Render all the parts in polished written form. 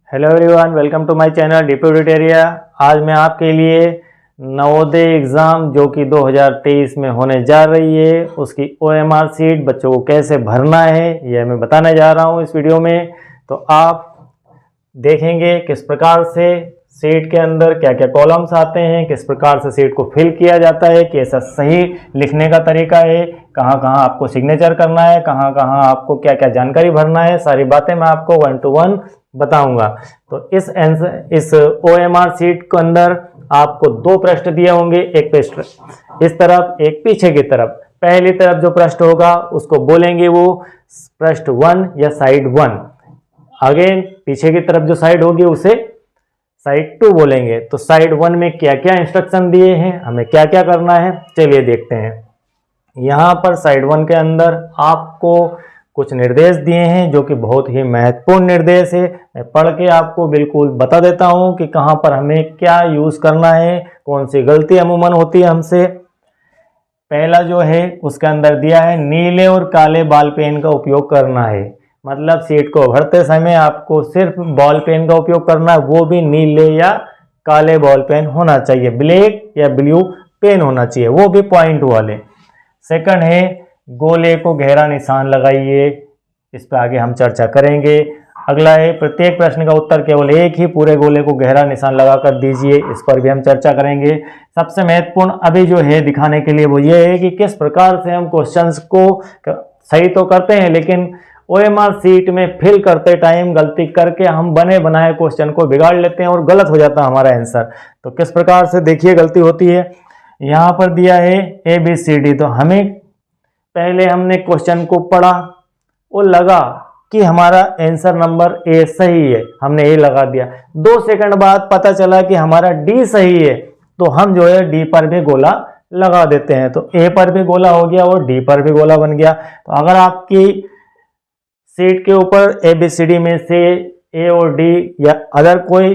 Hello everyone, welcome to my channel DP tutorial. आज मैं आपके लिए नवोदय एग्ज़ाम जो कि 2023 में होने जा रही है उसकी ओएमआर सीट बच्चों को कैसे भरना है यह मैं बताने जा रहा हूं इस वीडियो में। तो आप देखेंगे किस प्रकार से सीट के अंदर क्या क्या कॉलम्स आते हैं, किस प्रकार से सीट को फिल किया जाता है, कैसा सही लिखने का तरीका है, कहाँ कहाँ आपको सिग्नेचर करना है, कहाँ कहाँ आपको क्या क्या जानकारी भरना है, सारी बातें मैं आपको 1 to 1 बताऊंगा। तो इस ओएमआर सीट के अंदर आपको 2 पृष्ठ दिए होंगे, एक पृष्ठ इस तरफ एक पीछे की तरफ। पहली तरफ जो पृष्ठ होगा उसको बोलेंगे वो पृष्ठ 1 या साइड 1। अगेन पीछे की तरफ जो साइड होगी उसे साइड 2 बोलेंगे। तो साइड 1 में क्या क्या इंस्ट्रक्शन दिए हैं, हमें क्या क्या करना है, चलिए देखते हैं। यहाँ पर साइड 1 के अंदर आपको कुछ निर्देश दिए हैं जो कि बहुत ही महत्वपूर्ण निर्देश है। मैं पढ़ के आपको बिल्कुल बता देता हूँ कि कहाँ पर हमें क्या यूज़ करना है, कौन सी गलती अमूमन होती है हमसे। पहला जो है उसके अंदर दिया है नीले और काले बॉल पेन का उपयोग करना है। मतलब सीट को भरते समय आपको सिर्फ बॉल पेन का उपयोग करना है, वो भी नीले या काले बॉल पेन होना चाहिए, ब्लैक या ब्लू पेन होना चाहिए, वो भी पॉइंट वाले। सेकंड है गोले को गहरा निशान लगाइए, इस पर आगे हम चर्चा करेंगे। अगला है प्रत्येक प्रश्न का उत्तर केवल एक ही पूरे गोले को गहरा निशान लगाकर दीजिए, इस पर भी हम चर्चा करेंगे। सबसे महत्वपूर्ण अभी जो है दिखाने के लिए वो ये है कि किस प्रकार से हम क्वेश्चंस को सही तो करते हैं लेकिन ओएमआर सीट में फिल करते टाइम गलती करके हम बने बनाए क्वेश्चन को बिगाड़ लेते हैं और गलत हो जाता है हमारा आंसर। तो किस प्रकार से देखिए गलती होती है। यहाँ पर दिया है ABCD, तो हमें पहले हमने क्वेश्चन को पढ़ा और लगा कि हमारा आंसर नंबर ए सही है, हमने ए लगा दिया। 2 सेकंड बाद पता चला कि हमारा डी सही है, तो हम जो है डी पर भी गोला लगा देते हैं। तो ए पर भी गोला हो गया और डी पर भी गोला बन गया। तो अगर आपकी सीट के ऊपर ABCD में से ए और डी या अदर कोई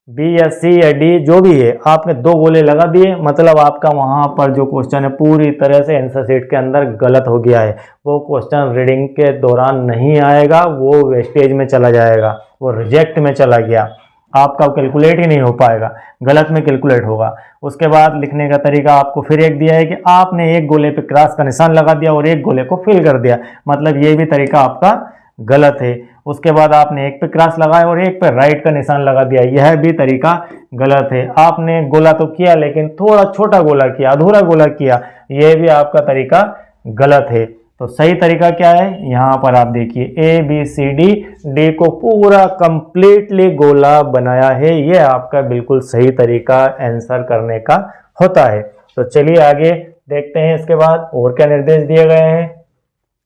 बी या सी या डी जो भी है आपने 2 गोले लगा दिए, मतलब आपका वहां पर जो क्वेश्चन है पूरी तरह से आंसर सीट के अंदर गलत हो गया है। वो क्वेश्चन रीडिंग के दौरान नहीं आएगा, वो वेस्टेज में चला जाएगा, वो रिजेक्ट में चला गया, आपका कैलकुलेट ही नहीं हो पाएगा, गलत में कैलकुलेट होगा। उसके बाद लिखने का तरीका आपको फिर एक दिया है कि आपने एक गोले पे क्रॉस का निशान लगा दिया और एक गोले को फिल कर दिया, मतलब ये भी तरीका आपका गलत है। उसके बाद आपने एक पे क्रॉस लगाया और एक पे राइट का निशान लगा दिया, यह भी तरीका गलत है। आपने गोला तो किया लेकिन थोड़ा छोटा गोला किया, अधूरा गोला किया, यह भी आपका तरीका गलत है। तो सही तरीका क्या है, यहाँ पर आप देखिए ABCD डी को पूरा कंप्लीटली गोला बनाया है, यह आपका बिल्कुल सही तरीका आंसर करने का होता है। तो चलिए आगे देखते हैं इसके बाद और क्या निर्देश दिए गए हैं।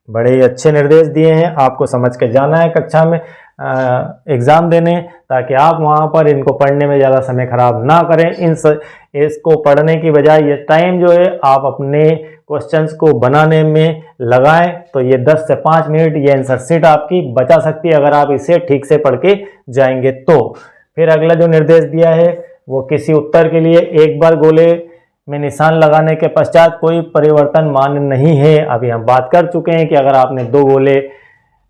बड़े ही अच्छे निर्देश दिए हैं, आपको समझ के जाना है कक्षा में एग्ज़ाम देने, ताकि आप वहाँ पर इनको पढ़ने में ज़्यादा समय खराब ना करें। इसको पढ़ने की बजाय ये टाइम जो है आप अपने क्वेश्चंस को बनाने में लगाएं, तो ये 10 से 5 मिनट ये आंसर शीट आपकी बचा सकती है अगर आप इसे ठीक से पढ़ के जाएंगे तो। फिर अगला जो निर्देश दिया है वो किसी उत्तर के लिए एक बार गोले में निशान लगाने के पश्चात कोई परिवर्तन मान्य नहीं है। अभी हम बात कर चुके हैं कि अगर आपने 2 गोले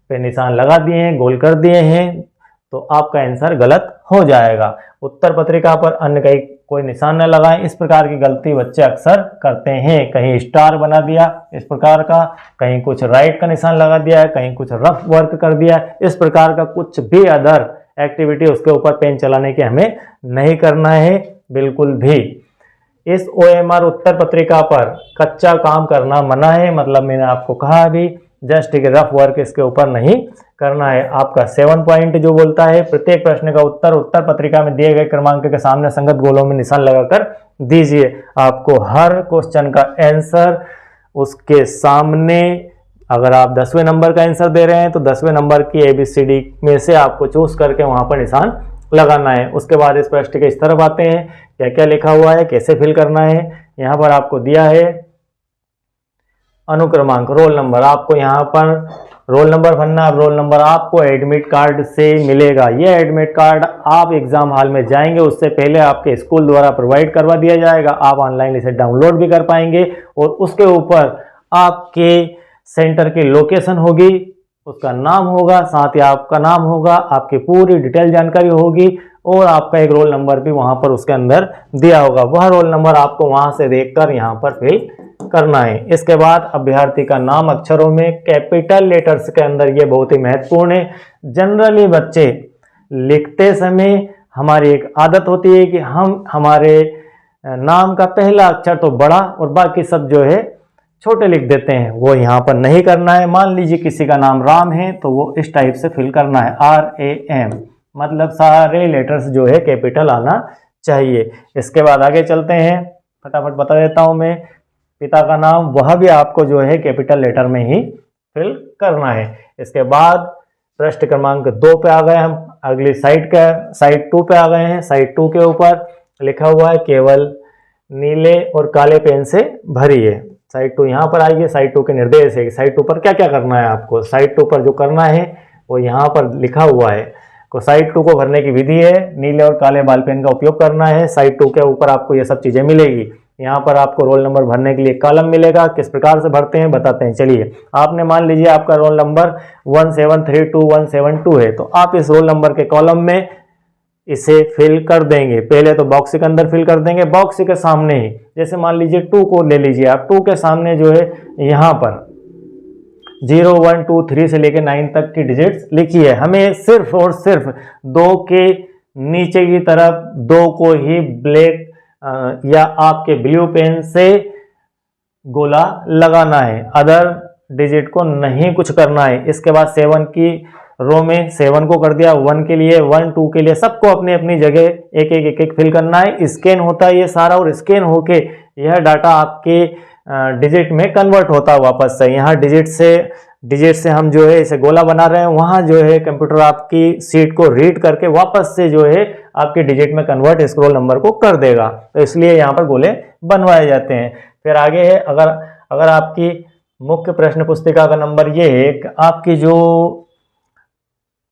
पे निशान लगा दिए हैं, गोल कर दिए हैं, तो आपका आंसर गलत हो जाएगा। उत्तर पत्रिका पर अन्य कोई निशान न लगाएं, इस प्रकार की गलती बच्चे अक्सर करते हैं। कहीं स्टार बना दिया इस प्रकार का, कहीं कुछ राइट का निशान लगा दिया है, कहीं कुछ रफ वर्क कर दिया, इस प्रकार का कुछ भी अदर एक्टिविटी उसके ऊपर पेन चलाने के हमें नहीं करना है बिल्कुल भी। इस OMR उत्तर पत्रिका पर कच्चा काम करना मना है, मतलब मैंने आपको कहा अभी जस्ट एक रफ वर्क इसके ऊपर नहीं करना है। आपका 7 पॉइंट जो बोलता है प्रत्येक प्रश्न का उत्तर पत्रिका में दिए गए क्रमांक के सामने संगत गोलों में निशान लगाकर दीजिए। आपको हर क्वेश्चन का आंसर उसके सामने, अगर आप 10वें नंबर का आंसर दे रहे हैं तो 10वें नंबर की ABCD में से आपको चूज करके वहां पर निशान लगाना है। उसके बाद इस प्रश्न के इस तरफ आते हैं, क्या क्या लिखा हुआ है, कैसे फिल करना है। यहाँ पर आपको दिया है अनुक्रमांक, रोल नंबर, आपको यहाँ पर रोल नंबर भरना। रोल नंबर आपको एडमिट कार्ड से मिलेगा। यह एडमिट कार्ड आप एग्जाम हॉल में जाएंगे उससे पहले आपके स्कूल द्वारा प्रोवाइड करवा दिया जाएगा। आप ऑनलाइन इसे डाउनलोड भी कर पाएंगे और उसके ऊपर आपके सेंटर की लोकेशन होगी, उसका नाम होगा, साथ ही आपका नाम होगा, आपकी पूरी डिटेल जानकारी होगी और आपका एक रोल नंबर भी वहां पर उसके अंदर दिया होगा। वह रोल नंबर आपको वहां से देखकर यहाँ पर फिल करना है। इसके बाद अभ्यर्थी का नाम अक्षरों में कैपिटल लेटर्स के अंदर, ये बहुत ही महत्वपूर्ण है। जनरली बच्चे लिखते समय हमारी एक आदत होती है कि हम हमारे नाम का पहला अक्षर तो बड़ा और बाकी सब जो है छोटे लिख देते हैं। वो यहाँ पर नहीं करना है। मान लीजिए किसी का नाम राम है तो वो इस टाइप से फिल करना है, RAM, मतलब सारे लेटर्स जो है कैपिटल आना चाहिए। इसके बाद आगे चलते हैं, फटाफट बता देता हूँ मैं। पिता का नाम, वह भी आपको जो है कैपिटल लेटर में ही फिल करना है। इसके बाद पृष्ठ क्रमांक 2 पे आ गए हम, अगली साइड 2 पे आ गए हैं। साइड 2 के ऊपर लिखा हुआ है केवल नीले और काले पेन से भरिए। साइड 2 यहाँ पर आइए। साइड 2 के निर्देश है कि साइड 2 पर क्या क्या करना है आपको। साइड 2 पर जो करना है वो यहाँ पर लिखा हुआ है। तो साइड 2 को भरने की विधि है, नीले और काले बॉल पेन का उपयोग करना है। साइड 2 के ऊपर आपको ये सब चीजें मिलेगी। यहाँ पर आपको रोल नंबर भरने के लिए कॉलम मिलेगा। किस प्रकार से भरते हैं बताते हैं। चलिए, आपने मान लीजिए आपका रोल नंबर 1732172 है, तो आप इस रोल नंबर के कॉलम में इसे फिल कर देंगे। पहले तो बॉक्स के अंदर फिल कर देंगे, बॉक्स के सामने ही। जैसे मान लीजिए 2 को ले लीजिए आप, 2 के सामने जो है यहाँ पर 0 1 2 3 से लेकर 9 तक की डिजिट्स लिखी है। हमें सिर्फ और सिर्फ 2 के नीचे की तरफ 2 को ही ब्लैक या आपके ब्लू पेन से गोला लगाना है, अदर डिजिट को नहीं कुछ करना है। इसके बाद 7 की रो में 7 को कर दिया, 1 के लिए, 1 2 के लिए, सबको अपनी अपनी जगह एक एक फिल करना है। स्कैन होता है ये सारा, और स्कैन होके यह डाटा आपके डिजिट में कन्वर्ट होता है वापस से। यहाँ डिजिट से हम जो है इसे गोला बना रहे हैं, वहाँ जो है कंप्यूटर आपकी सीट को रीड करके वापस से जो है आपके डिजिट में कन्वर्ट स्क्रॉल नंबर को कर देगा। तो इसलिए यहाँ पर गोले बनवाए जाते हैं। फिर आगे है, अगर आपकी मुख्य प्रश्न पुस्तिका का नंबर ये है कि आपकी जो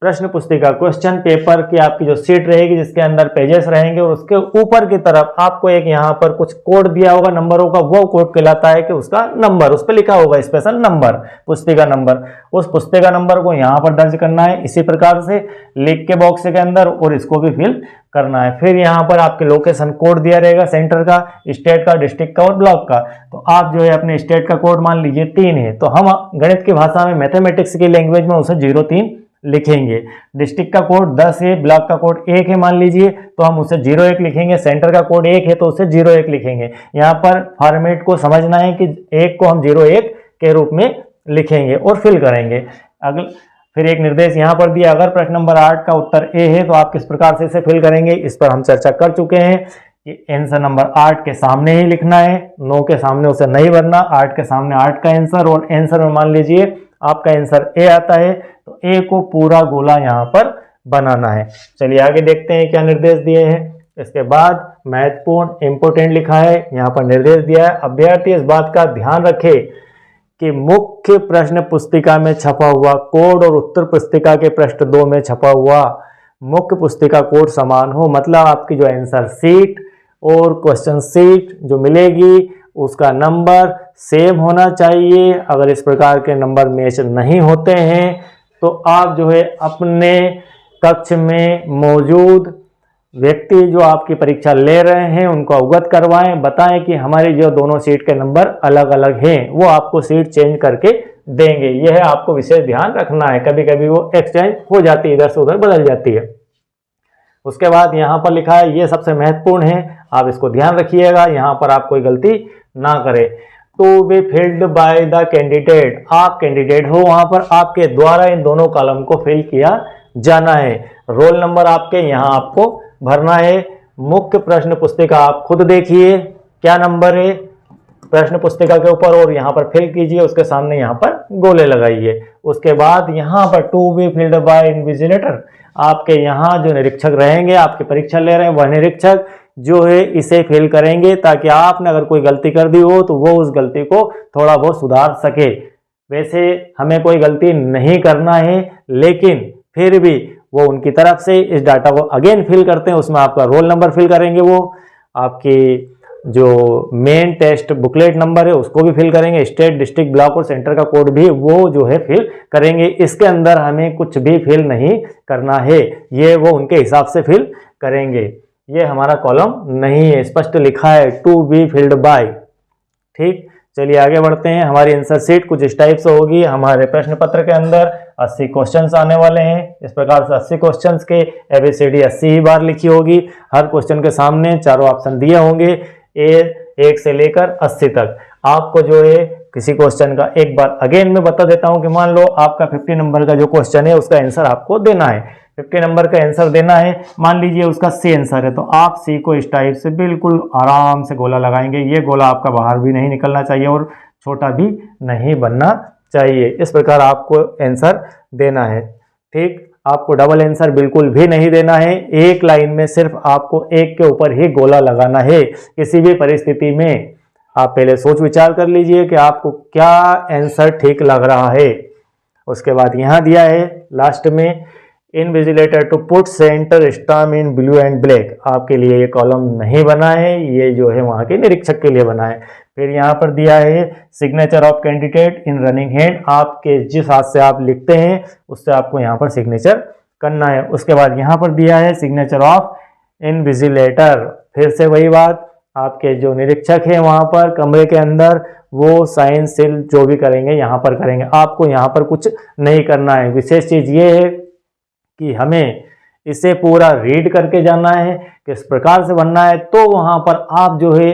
प्रश्न पुस्तिका क्वेश्चन पेपर की आपकी जो सीट रहेगी जिसके अंदर पेजेस रहेंगे, और उसके ऊपर की तरफ आपको एक यहाँ पर कुछ कोड दिया होगा नंबरों का, वो कोड कहलाता है कि उसका नंबर, उस पर लिखा होगा स्पेशल नंबर, पुस्तिका नंबर। उस पुस्तिका नंबर को यहाँ पर दर्ज करना है इसी प्रकार से लिख के बॉक्स के अंदर, और इसको भी फिल करना है। फिर यहाँ पर आपके लोकेशन कोड दिया रहेगा, सेंटर का, स्टेट का, डिस्ट्रिक्ट का और ब्लॉक का। तो आप जो है अपने स्टेट का कोड मान लीजिए 3 है, तो हम गणित की भाषा में, मैथमेटिक्स की लैंग्वेज में उसे 03 लिखेंगे। डिस्ट्रिक्ट का कोड 10 है, ब्लॉक का कोड 1 है मान लीजिए, तो हम उसे 01 लिखेंगे। सेंटर का कोड 1 है तो उसे 01 लिखेंगे। यहाँ पर फॉर्मेट को समझना है कि 1 को हम 01 के रूप में लिखेंगे और फिल करेंगे। फिर एक निर्देश यहाँ पर दिया, अगर प्रश्न नंबर 8 का उत्तर A है तो आप किस प्रकार से इसे फिल करेंगे, इस पर हम चर्चा कर चुके हैं कि आंसर नंबर 8 के सामने ही लिखना है, 9 के सामने उसे नहीं भरना। 8 के सामने 8 का आंसर, और आंसर में मान लीजिए आपका आंसर A आता है तो A को पूरा गोला यहाँ पर बनाना है। चलिए आगे देखते हैं क्या निर्देश दिए हैं। इसके बाद महत्वपूर्ण इंपोर्टेंट लिखा है, यहाँ पर निर्देश दिया है, अभ्यर्थी इस बात का ध्यान रखे कि मुख्य प्रश्न पुस्तिका में छपा हुआ कोड और उत्तर पुस्तिका के पृष्ठ 2 में छपा हुआ मुख्य पुस्तिका कोड समान हो। मतलब आपकी जो आंसर सीट और क्वेश्चन सीट जो मिलेगी उसका नंबर सेम होना चाहिए। अगर इस प्रकार के नंबर मैच नहीं होते हैं तो आप जो है अपने कक्ष में मौजूद व्यक्ति जो आपकी परीक्षा ले रहे हैं उनको अवगत करवाएं, बताएं कि हमारी जो दोनों सीट के नंबर अलग अलग हैं, वो आपको सीट चेंज करके देंगे। यह आपको विशेष ध्यान रखना है, कभी कभी वो एक्सचेंज हो जाती है, इधर से उधर बदल जाती है। उसके बाद यहाँ पर लिखा है, ये सबसे महत्वपूर्ण है, आप इसको ध्यान रखिएगा, यहाँ पर आप कोई गलती ना करें। To be filled by the candidate, आप कैंडिडेट हो, वहां पर आपके द्वारा इन दोनों कॉलम को फिल किया जाना है। रोल नंबर आपके यहाँ आपको भरना है। मुख्य प्रश्न पुस्तिका आप खुद देखिए क्या नंबर है प्रश्न पुस्तिका के ऊपर, और यहाँ पर फिल कीजिए, उसके सामने यहाँ पर गोले लगाइए। उसके बाद यहाँ पर to be filled by invigilator, आपके यहाँ जो निरीक्षक रहेंगे, आपकी परीक्षा ले रहे हैं, वह निरीक्षक जो है इसे फिल करेंगे, ताकि आपने अगर कोई गलती कर दी हो तो वो उस गलती को थोड़ा बहुत सुधार सके। वैसे हमें कोई गलती नहीं करना है, लेकिन फिर भी वो उनकी तरफ से इस डाटा को अगेन फिल करते हैं, उसमें आपका रोल नंबर फिल करेंगे, वो आपकी जो मेन टेस्ट बुकलेट नंबर है उसको भी फिल करेंगे, स्टेट, डिस्ट्रिक्ट, ब्लॉक और सेंटर का कोड भी वो जो है फिल करेंगे। इसके अंदर हमें कुछ भी फिल नहीं करना है, ये वो उनके हिसाब से फिल करेंगे। ये हमारा कॉलम नहीं है, स्पष्ट लिखा है टू बी फिल्ड बाय। ठीक, चलिए आगे बढ़ते हैं। हमारी आंसर शीट कुछ इस टाइप से होगी। हमारे प्रश्न पत्र के अंदर 80 क्वेश्चंस आने वाले हैं। इस प्रकार से 80 क्वेश्चंस के ABCD 80 ही बार लिखी होगी। हर क्वेश्चन के सामने चारों ऑप्शन दिए होंगे, एक से लेकर 80 तक। आपको जो है किसी क्वेश्चन का एक बार अगेन मैं बता देता हूं कि मान लो आपका 50 नंबर का जो क्वेश्चन है उसका आंसर आपको देना है, 50 नंबर का आंसर देना है। मान लीजिए उसका सी आंसर है, तो आप सी को इस टाइप से बिल्कुल आराम से गोला लगाएंगे। ये गोला आपका बाहर भी नहीं निकलना चाहिए और छोटा भी नहीं बनना चाहिए। इस प्रकार आपको आंसर देना है। ठीक, आपको डबल आंसर बिल्कुल भी नहीं देना है। एक लाइन में सिर्फ आपको एक के ऊपर ही गोला लगाना है। किसी भी परिस्थिति में आप पहले सोच विचार कर लीजिए कि आपको क्या आंसर ठीक लग रहा है। उसके बाद यहाँ दिया है लास्ट में, invigilator to put centre stamp in blue and black. आपके लिए ये कॉलम नहीं बना है, ये जो है वहाँ के निरीक्षक के लिए बना है। फिर यहाँ पर दिया है signature of candidate in running hand. आपके जिस हाथ से आप लिखते हैं उससे आपको यहाँ पर सिग्नेचर करना है। उसके बाद यहाँ पर दिया है सिग्नेचर ऑफ इनविजिलेटर। फिर से वही बात, आपके जो निरीक्षक हैं वहाँ पर कमरे के अंदर वो साइन सील जो भी करेंगे यहाँ पर करेंगे। आपको यहाँ पर कुछ नहीं करना है। विशेष चीज़ ये है कि हमें इसे पूरा रीड करके जाना है, किस प्रकार से बनना है, तो वहाँ पर आप जो है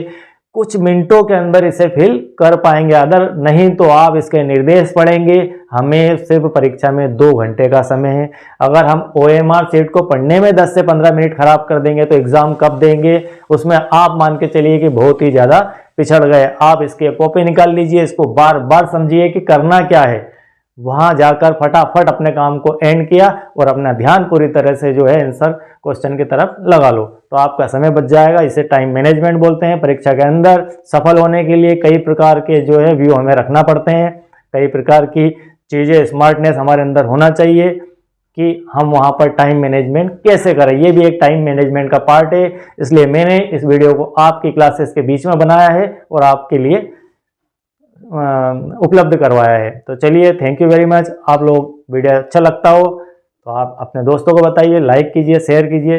कुछ मिनटों के अंदर इसे फिल कर पाएंगे। अदर नहीं तो आप इसके निर्देश पढ़ेंगे। हमें सिर्फ परीक्षा में 2 घंटे का समय है। अगर हम OMR शीट को पढ़ने में 10 से 15 मिनट खराब कर देंगे तो एग्जाम कब देंगे, उसमें आप मान के चलिए कि बहुत ही ज़्यादा पिछड़ गए। आप इसकी कॉपी निकाल लीजिए, इसको बार बार समझिए कि करना क्या है। वहां जाकर फटाफट अपने काम को एंड किया और अपना ध्यान पूरी तरह से जो है आंसर क्वेश्चन की तरफ लगा लो, तो आपका समय बच जाएगा। इसे टाइम मैनेजमेंट बोलते हैं। परीक्षा के अंदर सफल होने के लिए कई प्रकार के जो है व्यू हमें रखना पड़ते हैं, कई प्रकार की चीज़ें, स्मार्टनेस हमारे अंदर होना चाहिए कि हम वहाँ पर टाइम मैनेजमेंट कैसे करें। ये भी एक टाइम मैनेजमेंट का पार्ट है। इसलिए मैंने इस वीडियो को आपकी क्लासेस के बीच में बनाया है और आपके लिए उपलब्ध करवाया है। तो चलिए, थैंक यू वेरी मच। आप लोग वीडियो अच्छा लगता हो तो आप अपने दोस्तों को बताइए, लाइक कीजिए, शेयर कीजिए।